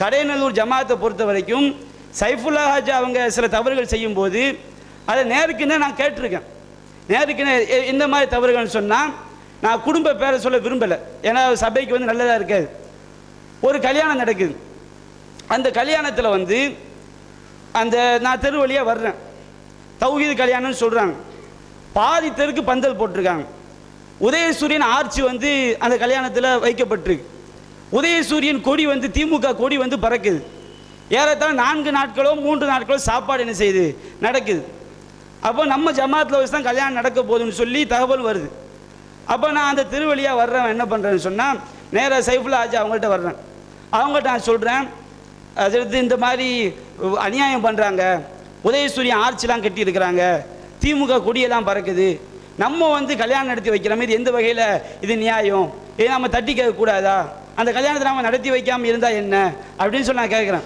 கடையநல்லூர் ஜமாத்தை பொறுத்த வரைக்கும் சைஃபுல்லா ஹாஜா அவங்க சில தவறுகள் செய்யும்போது அதை நேருக்குன்னு நான் கேட்டிருக்கேன். நேருக்குன்னு இந்த மாதிரி தவறுகள்னு சொன்னால் நான் குடும்ப பேரை சொல்ல விரும்பலை, ஏன்னா சபைக்கு வந்து நல்லதாக இருக்காது. ஒரு கல்யாணம் நடக்குது, அந்த கல்யாணத்தில் வந்து அந்த நான் தெரு வழியாக வர்றேன், தௌஹீத் கல்யாணம்னு சொல்கிறாங்க. பாதி தெருக்கு பந்தல் போட்டிருக்காங்க. உதயசூரியன் ஆர்ச்சி வந்து அந்த கல்யாணத்தில் வைக்கப்பட்டிருக்கு. உதயசூரியன் கொடி வந்து திமுக கொடி வந்து பறக்குது. ஏறத்தாழ 4 நாட்களோ 3 நாட்களோ சாப்பாடு என்ன செய்யுது நடக்குது. அப்போ நம்ம ஜமாத்தில் வச்சு தான் கல்யாணம் நடக்க போகுதுன்னு சொல்லி தகவல் வருது. அப்போ நான் அந்த திருவழியாக வர்றேன், என்ன பண்ணுறேன்னு சொன்னால் நேராக சைஃபுல்லா ஹாஜா அவங்கள்ட்ட வர்றேன். அவங்கள்ட்ட நான் சொல்கிறேன், அடுத்து இந்த மாதிரி அநியாயம் பண்ணுறாங்க, உதயசூரியன் ஆர்ச்சிலாம் கட்டியிருக்கிறாங்க, திமுக கொடியெல்லாம் பறக்குது, நம்ம வந்து கல்யாணம் நடத்தி வைக்கிறோம், இது எந்த வகையில் இது நியாயம், இதை நம்ம தட்டி கேட்கக்கூடாதா, அந்த கல்யாணத்தை நம்ம நடத்தி வைக்காமல் இருந்தால் என்ன அப்படின்னு சொல்லி நான் கேட்குறேன்.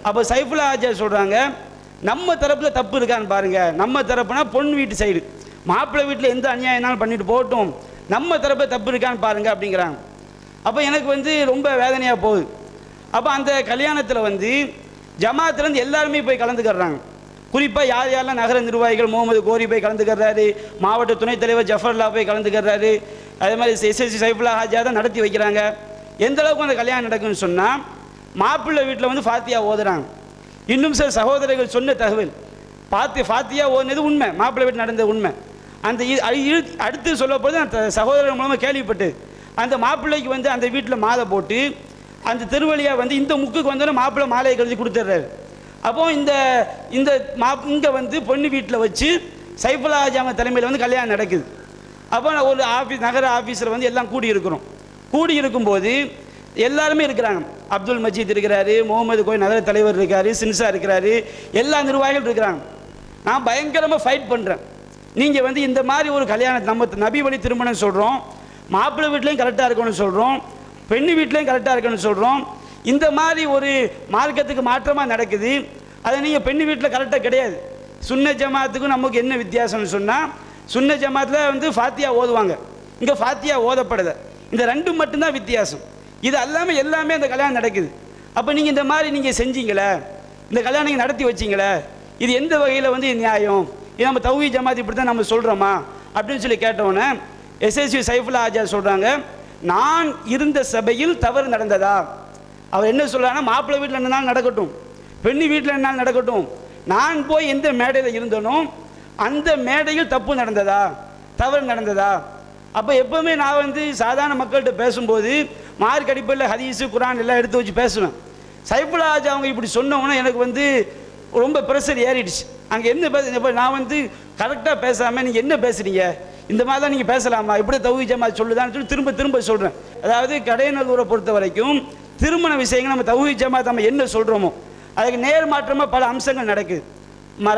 அப்போ சைஃபுல்லா ஹாஜா சொல்கிறாங்க, நம்ம தரப்பில் தப்பு இருக்கான்னு பாருங்கள். நம்ம தரப்புனா பொண்ணு வீட்டு சைடு, மாப்பிள்ளை வீட்டில் எந்த அநியாயம்னாலும் பண்ணிட்டு போகட்டும், நம்ம தரப்பில் தப்பு இருக்கான்னு பாருங்கள் அப்படிங்கிறாங்க. அப்போ எனக்கு வந்து ரொம்ப வேதனையாக போகுது. அப்போ அந்த கல்யாணத்தில் வந்து ஜமாத்துலேருந்து எல்லாருமே போய் கலந்துக்கிறாங்க. குறிப்பாக யார் யாரெல்லாம் நகர நிர்வாகிகள் முகமது கோரி போய் கலந்துக்கிறாரு, மாவட்ட துணைத் தலைவர் ஜஃபர்லா போய் கலந்துக்கிறாரு, அதே மாதிரி எஸ்எஸ்சி சைஃபுல்லா ஹாஜா தான் நடத்தி வைக்கிறாங்க. எந்த அளவுக்கு அந்த கல்யாணம் நடக்குன்னு சொன்னால் மாப்பிள்ளை வீட்டில் வந்து ஃபாத்தியா ஓதுறாங்க. இன்னும் சில சகோதரர்கள் சொன்ன தகவல், ஃபாத்தியா ஓதுனது உண்மை, மாப்பிள்ளை வீட்டில் நடந்த உண்மை. அந்த அடுத்து சொல்லப்போது அந்த சகோதரர் மூலமாக கேள்விப்பட்டு அந்த மாப்பிள்ளைக்கு வந்து அந்த வீட்டில் மாலை போட்டு அந்த திருவழியாக வந்து இந்த முக்குக்கு வந்தோன்னே மாப்பிள்ளை மாலையை கழிச்சு கொடுத்துட்றாரு. அப்போ இங்கே வந்து பொண்ணு வீட்டில் வச்சு சைஃபுல்லா ஹாஜா அவங்க தலைமையில் வந்து கல்யாணம் நடக்குது. அப்போ ஒரு நகர ஆஃபீஸில் வந்து எல்லாம் கூடி இருக்கிறோம். கூடி இருக்கும்போது எல்லாருமே இருக்கிறாங்க. அப்துல் மஜீத் இருக்கிறாரு, முகமது கோய் நகர தலைவர் இருக்காரு, சின்சா இருக்கிறாரு, எல்லா நிர்வாகிகள் இருக்கிறாங்க. நான் பயங்கரமாக ஃபைட் பண்ணுறேன். நீங்கள் வந்து இந்த மாதிரி ஒரு கல்யாணம், நம்ம நபி வழி திருமணம் சொல்கிறோம், மாப்பிள்ளை வீட்லேயும் கரெக்டாக இருக்கணும்னு சொல்கிறோம், பெண்ணு வீட்லேயும் கரெக்டாக இருக்கணும்னு சொல்கிறோம், இந்த மாதிரி ஒரு மார்க்கத்துக்கு மாற்றமாக நடக்குது. அதை நீங்கள் பெண்ணு வீட்டில் கரெக்டாக கிடையாது. சுன்ன ஜமாத்துக்கும் நமக்கு என்ன வித்தியாசம்னு சொன்னால், சுன்ன ஜமாத்தில் வந்து ஃபாத்தியா ஓதுவாங்க, இங்கே ஃபாத்தியா ஓதப்படுது. இந்த ரெண்டும் மட்டும்தான் வித்தியாசம். இது அல்லாமல் எல்லாமே அந்த கல்யாணம் நடக்குது. அப்போ நீங்கள் இந்த மாதிரி நீங்கள் செஞ்சீங்களே, இந்த கல்யாணம் நீங்கள் நடத்தி வச்சிங்களே, இது எந்த வகையில் வந்து நியாயம், இது நம்ம தௌஹீத் ஜமாத் இப்படி தான் நம்ம சொல்கிறோமா அப்படின்னு சொல்லி கேட்டவுடனே எஸ்எஸ்சி சைஃபுல்லா ஹாஜா சொல்கிறாங்க, நான் இருந்த சபையில் தவறு நடந்ததா? அவர் என்ன சொல்கிறாங்கன்னா, மாப்பிள்ளை வீட்டில் என்ன நாள் நடக்கட்டும், பெண்ணு வீட்டில் என்ன நாள் நடக்கட்டும், நான் போய் எந்த மேடையில் இருந்தனோ அந்த மேடையில் தப்பு நடந்ததா, தவறு நடந்ததா? அப்போ எப்போவுமே நான் வந்து சாதாரண மக்கள்கிட்ட பேசும்போது மார்க் அடிப்படையில் ஹதீஸு குரான் எல்லாம் எடுத்து வச்சு பேசுவேன். சைஃபுல்லா ஹாஜா அவங்க இப்படி சொன்னவொன்னே எனக்கு வந்து ரொம்ப ப்ரெஷர் ஏறிடுச்சு. அங்கே என்ன இப்போ நான் வந்து கரெக்டாக பேசாமல் நீங்கள் என்ன பேசுகிறீங்க, இந்த மாதிரி தான் நீங்கள் பேசலாமா, இப்படி தௌஹீத் ஜமாத் சொல்லுதான்னு சொல்லி திரும்ப சொல்கிறேன். அதாவது கடையநல்லூரை பொறுத்த வரைக்கும் திருமண விஷயங்கள் நம்ம தௌஹீத் ஜமாத் நம்ம என்ன சொல்கிறோமோ அதுக்கு நேர்மாற்றமாக பல அம்சங்கள் நடக்குது.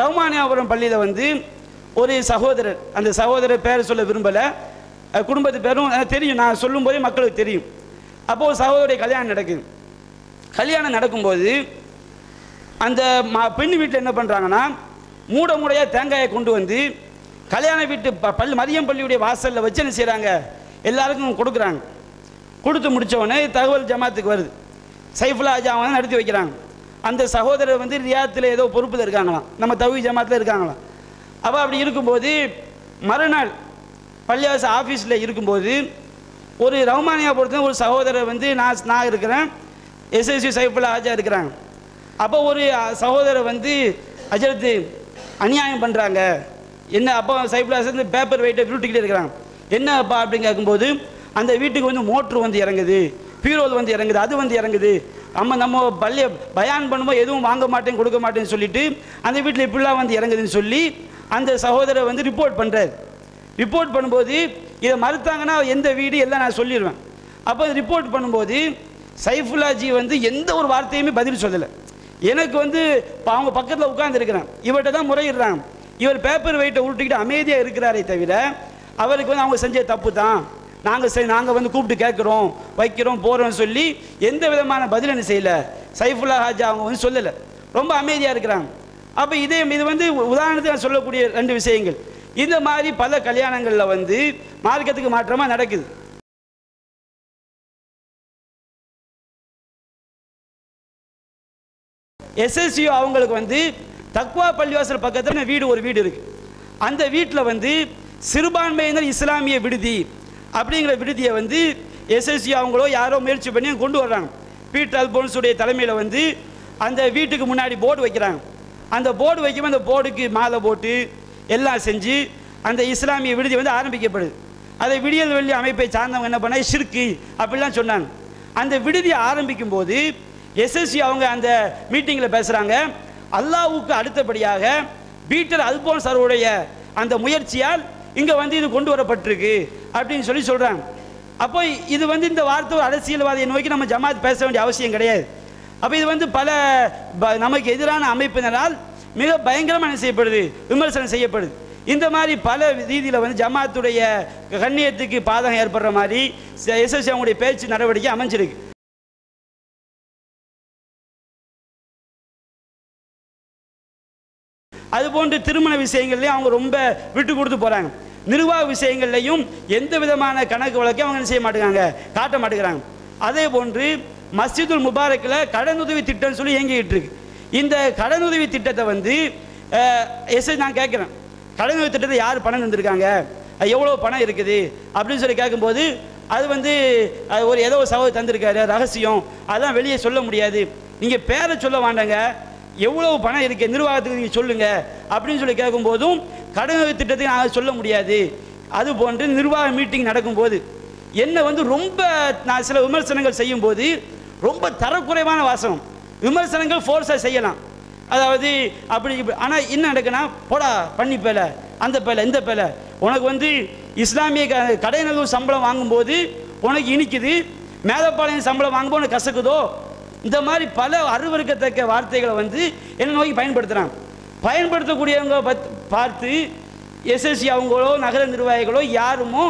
ரஹ்மானியாபுரம் பள்ளியில் வந்து ஒரு சகோதரர், அந்த சகோதரர் பேர் சொல்ல விரும்பலை, குடும்பத்து பேரும் தெரியும், நான் சொல்லும் போதே மக்களுக்கு தெரியும். அப்போது சகோதரிய கல்யாணம் நடக்குது. கல்யாணம் நடக்கும்போது அந்த பெண்ணு வீட்டில் என்ன பண்ணுறாங்கன்னா, மூடையாக தேங்காயை கொண்டு வந்து கல்யாண வீட்டு மதியம் பள்ளியுடைய வாசலில் வச்சு என்ன செய்கிறாங்க, எல்லாருக்கும் கொடுக்குறாங்க. கொடுத்து முடித்தவொடனே தகவல் ஜமாத்துக்கு வருது, சைஃபுல்லா ஹாஜா அவங்க நடத்தி வைக்கிறாங்க. அந்த சகோதரர் வந்து ரியாத்தில் ஏதோ பொறுப்பில் இருக்காங்களாம், நம்ம தௌஹீத் ஜமாத்தில் இருக்காங்களாம். அப்போ அப்படி இருக்கும்போது மறுநாள் பள்ளிவாச ஆஃபீஸில் இருக்கும்போது ஒரு ரஹ்மானியா பொறுத்த ஒரு சகோதரர் வந்து நான் இருக்கிறேன், எஸ்எஸ்சி சைஃபுல்லா ஹாஜா இருக்கிறாங்க. அப்போ ஒரு சகோதரர் வந்து அஜரத்து அநியாயம் பண்ணுறாங்க என்ன, அப்போ சைஃபுல்லா ஹாஜா பேப்பர் வெயிட்டை விட்டுக்கிட்டே இருக்கிறாங்க. என்ன அப்பா அப்படின்னு கேட்கும்போது, அந்த வீட்டுக்கு வந்து மோட்ரு வந்து இறங்குது, பீரோல் வந்து இறங்குது, அது வந்து இறங்குது, நம்ம பள்ளியை பயான் பண்ணும்போது எதுவும் வாங்க மாட்டேன் கொடுக்க மாட்டேன்னு சொல்லிட்டு அந்த வீட்டில் இப்படிலாம் வந்து இறங்குதுன்னு சொல்லி அந்த சகோதரர் வந்து ரிப்போர்ட் பண்ணுறாரு. ரிப்போர்ட் பண்ணும்போது இதை மறுத்தாங்கன்னா எந்த வீடு எல்லாம் நான் சொல்லிடுவேன். அப்போ ரிப்போர்ட் பண்ணும்போது சைஃபுல்லாஜி வந்து எந்த ஒரு வார்த்தையுமே பதில் சொல்லலை. எனக்கு வந்து அவங்க பக்கத்தில் உட்கார்ந்துருக்கிறேன், இவர்கிட்ட தான் முறையிடுறாங்க. இவர் பேப்பர் வெயிட்டை உருட்டிக்கிட்டு அமைதியாக இருக்கிறாரே தவிர அவருக்கு வந்து அவங்க செஞ்ச தப்பு தான், நாங்கள் வந்து கூப்பிட்டு கேட்குறோம் வைக்கிறோம் போகிறோம்னு சொல்லி எந்த விதமான பதில் என்ன செய்யலை சைஃபுல்லா ஹாஜா அவங்க வந்து சொல்லலை, ரொம்ப அமைதியாக இருக்கிறாங்க. அப்போ இது வந்து உதாரணத்துக்கு நான் சொல்லக்கூடிய 2 விஷயங்கள். இந்த மாதிரி பல கல்யாணங்களில் வந்து மார்க்கத்துக்கு மாற்றமாக நடக்குது. எஸ்எஸ்சிஓ அவங்களுக்கு வந்து தக்வா பள்ளிவாசல் பக்கத்தில் வீடு ஒரு வீடு இருக்குது. அந்த வீட்டில் வந்து சிறுபான்மையினர் இஸ்லாமிய விடுதி அப்படிங்கிற விடுதியை வந்து எஸ்எஸ்சி அவங்களோ யாரோ முயற்சி பண்ணி கொண்டு வர்றாங்க. பீட்டர் அல்போன்ஸுடைய தலைமையில் வந்து அந்த வீட்டுக்கு முன்னாடி போர்டு வைக்கிறாங்க. அந்த போர்டு வைக்கும்போது அந்த போர்டுக்கு மாலை போட்டு எல்லாம் செஞ்சு அந்த இஸ்லாமிய விடுதி வந்து ஆரம்பிக்கப்படுது. அதை விடியல் வெள்ளி அமைப்பை சார்ந்தவங்க என்ன பண்ண ஷிர்கு அப்படிலாம் சொன்னாங்க. அந்த விடுதியை ஆரம்பிக்கும் போது எஸ்எஸ்சி அவங்க அந்த மீட்டிங்கில் பேசுகிறாங்க, அல்லாஹ்வுக்கு அடுத்தபடியாக பீட்டர் அல்போன்ஸ் அவருடைய அந்த முயற்சியால் இங்கே வந்து இது கொண்டு வரப்பட்டிருக்கு அப்படின்னு சொல்கிறாங்க. அப்போ இது வந்து இந்த வார்த்தை ஒரு அரசியல்வாதியை நோக்கி நம்ம ஜமாத் பேச வேண்டிய அவசியம் கிடையாது. அப்போ இது வந்து பல நமக்கு எதிரான அமைப்பினரால் மிக பயங்கரமாக செய்யப்படுது, விமர்சனம் செய்யப்படுது. இந்த மாதிரி பல ரீதியில் வந்து ஜமாத்துடைய கண்ணியத்துக்கு பாதகம் ஏற்படுற மாதிரி எஸ்எஸ்சி அவங்களுடைய பேச்சு நடவடிக்கை அமைஞ்சிருக்கு. அதுபோன்று திருமண விஷயங்கள்லையும் அவங்க ரொம்ப விட்டு கொடுத்து போகிறாங்க. நிர்வாக விஷயங்கள்லையும் எந்த விதமான கணக்கு வழக்கையும் அவங்க என்ன செய்ய மாட்டேங்கிறாங்க, காட்ட மாட்டேங்கிறாங்க. அதே போன்று மஸ்ஜிதுல் முபாரக்கில் கடனுதவி திட்டம்னு சொல்லி இயங்கிக்கிட்டு இருக்கு. இந்த கடனுதவி திட்டத்தை வந்து நான் கேட்குறேன், கடனுதவி திட்டத்தை யார் பணம் தந்திருக்காங்க, அது எவ்வளோ பணம் இருக்குது அப்படின்னு சொல்லி கேட்கும்போது அது வந்து ஒரு ஏதோ ஒரு சகோதரர் தந்திருக்காரு, ரகசியம், அதெல்லாம் வெளியே சொல்ல முடியாது, நீங்கள் பேரை சொல்ல வேண்டாங்க, எவ்வளவு பணம் இருக்குது நிர்வாகத்துக்கு நீங்கள் சொல்லுங்கள் அப்படின்னு சொல்லி கேட்கும்போதும் கடனுதவி திட்டத்தை நாங்கள் சொல்ல முடியாது. அதுபோன்று நிர்வாக மீட்டிங் நடக்கும்போது என்ன வந்து ரொம்ப நான் சில விமர்சனங்கள் செய்யும்போது ரொம்ப தரக்குறைவான வாசகம் விமர்சனங்கள் ஃபோர்ஸாக செய்யலாம். அதாவது அப்படி ஆனால் என்ன நடக்குன்னா, போடா பண்ணி பேல, அந்த பேல, இந்த பேல, உனக்கு வந்து இஸ்லாமிய கடைநல்லூர் சம்பளம் வாங்கும்போது உனக்கு இனிக்குது, மேதப்பாளையம் சம்பளம் வாங்கும்போது உனக்கு கசக்குதோ, இந்த மாதிரி பல அருவருக்கத்தக்க வார்த்தைகளை வந்து என்ன நோக்கி பயன்படுத்துகிறாங்க. பயன்படுத்தக்கூடியவங்க பார்த்து எஸ்எஸ்சி அவங்களோ நகர நிர்வாகிகளோ யாருமோ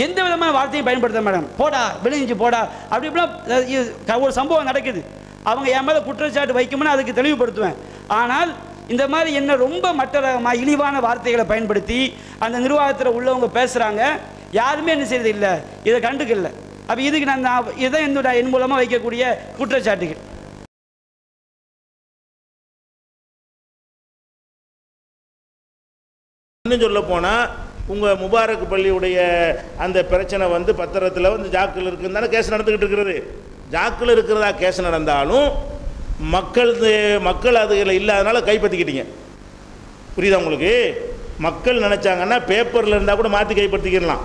எந்த விதமான வார்த்தையும் பயன்படுத்த மேடம், போடா விளைஞ்சி போடா அப்படி இப்படிலாம் ஒரு சம்பவம் நடக்குது. அவங்க என் மேலே குற்றச்சாட்டு வைக்கும்னு அதுக்கு தெளிவுபடுத்துவேன். ஆனால் இந்த மாதிரி என்ன ரொம்ப மற்ற இழிவான வார்த்தைகளை பயன்படுத்தி அந்த நிர்வாகத்தில் உள்ளவங்க பேசுகிறாங்க, யாருமே என்ன செய்யறது இல்லை, இதை கண்டுக்கல. அப்போ இதுக்கு நான் இதை என் மூலமாக வைக்கக்கூடிய குற்றச்சாட்டுகள். இன்னும் சொல்ல போனால் உங்கள் முபாரக் பள்ளியுடைய அந்த பிரச்சனை வந்து பத்திரத்தில் வந்து ஜாக்கில் இருக்குன்னு தானே கேஸ் நடந்துக்கிட்டு இருக்கிறது. ஜாக்கில் இருக்கிறதா கேஸ் நடந்தாலும் மக்கள் அதுகளை இல்லாதனால கைப்பற்றிக்கிட்டீங்க. புரியுதா உங்களுக்கு? மக்கள் நினச்சாங்கன்னா பேப்பரில் இருந்தால் கூட மாற்றி கைப்பற்றிக்கிடலாம்.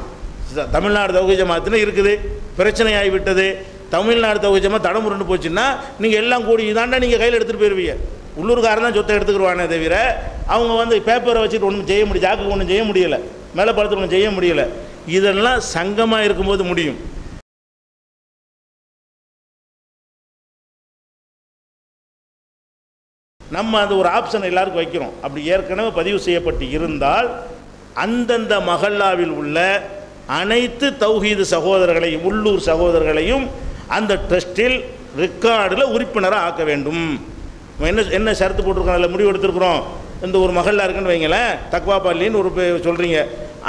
தமிழ்நாடு தௌஹீத் ஜமாத்துன்னு இருக்குது, பிரச்சனை ஆகிவிட்டது, தமிழ்நாடு தௌஹீத் ஜமாத் தடமுருண்டு போச்சுன்னா நீங்கள் எல்லாம் கூடி இதாண்டா நீங்கள் கையில் எடுத்துகிட்டு போயிடுவீங்க. உள்ளூர்காரன் தான் சொத்தை எடுத்துக்கிடுவானே தவிர அவங்க வந்து பேப்பரை வச்சுட்டு ஒன்றும் செய்ய முடியும், ஜாக்கு ஒன்றும் செய்ய முடியலை, மேலே படத்தில் ஒன்றும் செய்ய முடியலை. இதெல்லாம் சங்கமாக இருக்கும்போது முடியும். நம்ம அது ஒரு ஆப்ஷன் எல்லாருக்கும் வைக்கிறோம். அப்படி ஏற்கனவே பதிவு செய்யப்பட்டு இருந்தால் அந்தந்த மஹல்லாவில் உள்ள அனைத்து தௌஹீது சகோதரர்களையும் உள்ளூர் சகோதரர்களையும் அந்த ட்ரஸ்டில் ரெக்கார்டில் உறுப்பினராக ஆக்க வேண்டும். என்ன ஷரத்து போட்டிருக்கோம், அதில் முடிவு எடுத்துருக்குறோம். இந்த ஒரு மஹல்லா இருக்குன்னு வைங்களேன், தக்வா பள்ளின்னு ஒரு சொல்கிறீங்க,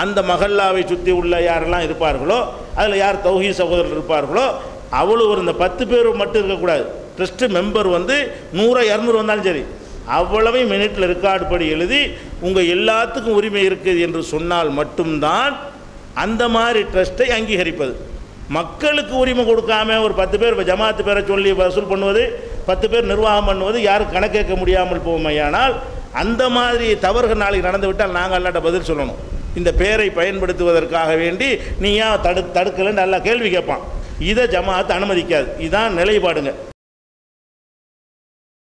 அந்த மஹல்லாவை சுற்றி உள்ள யாரெல்லாம் இருப்பார்களோ, அதில் யார் தௌஹீத் சகோதரர்கள் இருப்பார்களோ அவ்வளோ ஒரு இந்த 10 பேர் மட்டும் இருக்கக்கூடாது. ட்ரஸ்ட்டு மெம்பர் வந்து 100 200 வந்தாலும் சரி, அவ்வளவையும் மினிட்டில் ரெக்கார்டு படி எழுதி உங்கள் எல்லாத்துக்கும் உரிமை இருக்குது என்று சொன்னால் மட்டும்தான் அந்த மாதிரி ட்ரஸ்ட்டை அங்கீகரிப்பது. மக்களுக்கு உரிமை கொடுக்காம ஒரு 10 பேர் ஜமாத்து பேரை சொல்லி வசூல் பண்ணுவது, 10 பேர் நிர்வாகம் பண்ணுவது, யாரும் கணக்கேற்க முடியாமல் போமையானால் அந்த மாதிரி தவறுகள் நாளைக்கு நடந்து விட்டால் நாங்கள் அல்லாட்ட பதில் சொல்லணும். இந்த பேரை பயன்படுத்துவதற்காக வேண்டி நீ ஏன் தடுக்கலைன்னு நல்லா கேள்வி கேட்பான். இதை ஜமாத்து அனுமதிக்காது. இதுதான் நிலைப்பாடுங்க.